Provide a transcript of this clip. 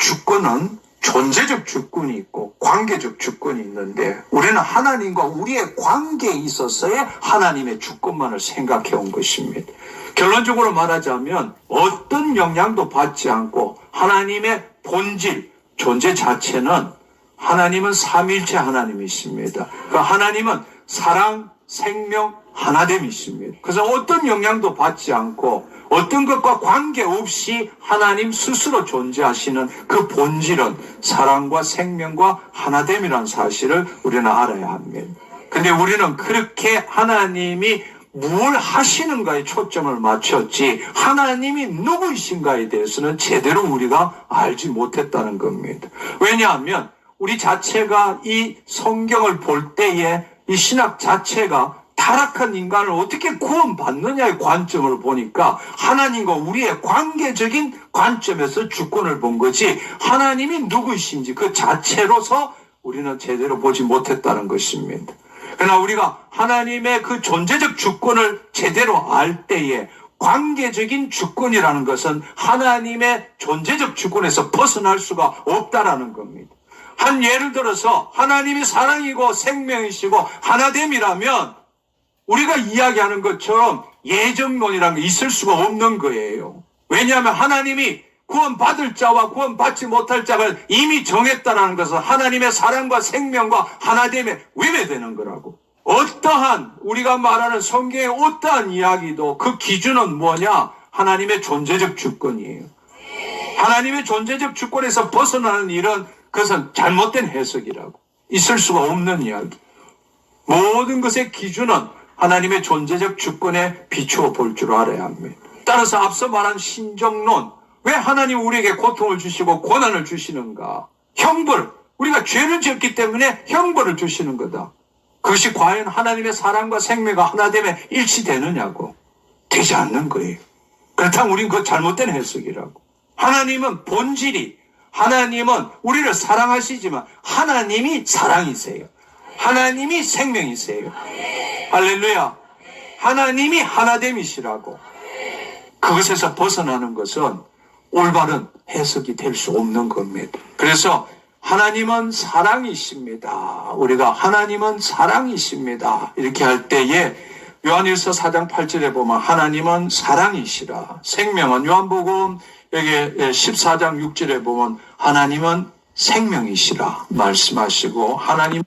주권은 존재적 주권이 있고 관계적 주권이 있는데 우리는 하나님과 우리의 관계에 있어서의 하나님의 주권만을 생각해 온 것입니다. 결론적으로 말하자면 어떤 영향도 받지 않고 하나님의 본질, 존재 자체는 하나님은 삼위일체 하나님이십니다. 그 하나님은 사랑, 생명, 하나됨이십니다. 그래서 어떤 영향도 받지 않고 어떤 것과 관계없이 하나님 스스로 존재하시는 그 본질은 사랑과 생명과 하나됨이라는 사실을 우리는 알아야 합니다. 근데 우리는 그렇게 하나님이 뭘 하시는가에 초점을 맞췄지 하나님이 누구이신가에 대해서는 제대로 우리가 알지 못했다는 겁니다. 왜냐하면 우리 자체가 이 성경을 볼 때에 이 신학 자체가 타락한 인간을 어떻게 구원받느냐의 관점을 보니까 하나님과 우리의 관계적인 관점에서 주권을 본 거지 하나님이 누구이신지 그 자체로서 우리는 제대로 보지 못했다는 것입니다. 그러나 우리가 하나님의 그 존재적 주권을 제대로 알 때에 관계적인 주권이라는 것은 하나님의 존재적 주권에서 벗어날 수가 없다라는 겁니다. 한 예를 들어서 하나님이 사랑이고 생명이시고 하나됨이라면 우리가 이야기하는 것처럼 예정론이라는 게 있을 수가 없는 거예요. 왜냐하면 하나님이 구원받을 자와 구원받지 못할 자를 이미 정했다는 것은 하나님의 사랑과 생명과 하나됨에 위배되는 거라고. 어떠한 우리가 말하는 성경의 어떠한 이야기도 그 기준은 뭐냐? 하나님의 존재적 주권이에요. 하나님의 존재적 주권에서 벗어나는 일은 그것은 잘못된 해석이라고. 있을 수가 없는 이야기. 모든 것의 기준은 하나님의 존재적 주권에 비추어 볼 줄 알아야 합니다. 따라서 앞서 말한 신정론, 왜 하나님 우리에게 고통을 주시고 고난을 주시는가? 형벌, 우리가 죄를 지었기 때문에 형벌을 주시는 거다. 그것이 과연 하나님의 사랑과 생명과 하나됨에 일치되느냐고. 되지 않는 거예요. 그렇다면 우리는 그거 잘못된 해석이라고. 하나님은 본질이, 하나님은 우리를 사랑하시지만 하나님이 사랑이세요. 하나님이 생명이세요. 할렐루야. 하나님이 하나됨이시라고. 그것에서 벗어나는 것은 올바른 해석이 될 수 없는 겁니다. 그래서 하나님은 사랑이십니다. 우리가 하나님은 사랑이십니다. 이렇게 할 때에 요한일서 4장 8절에 보면 하나님은 사랑이시라. 생명은 요한복음 여기 14장 6절에 보면 하나님은 생명이시라 말씀하시고 하나님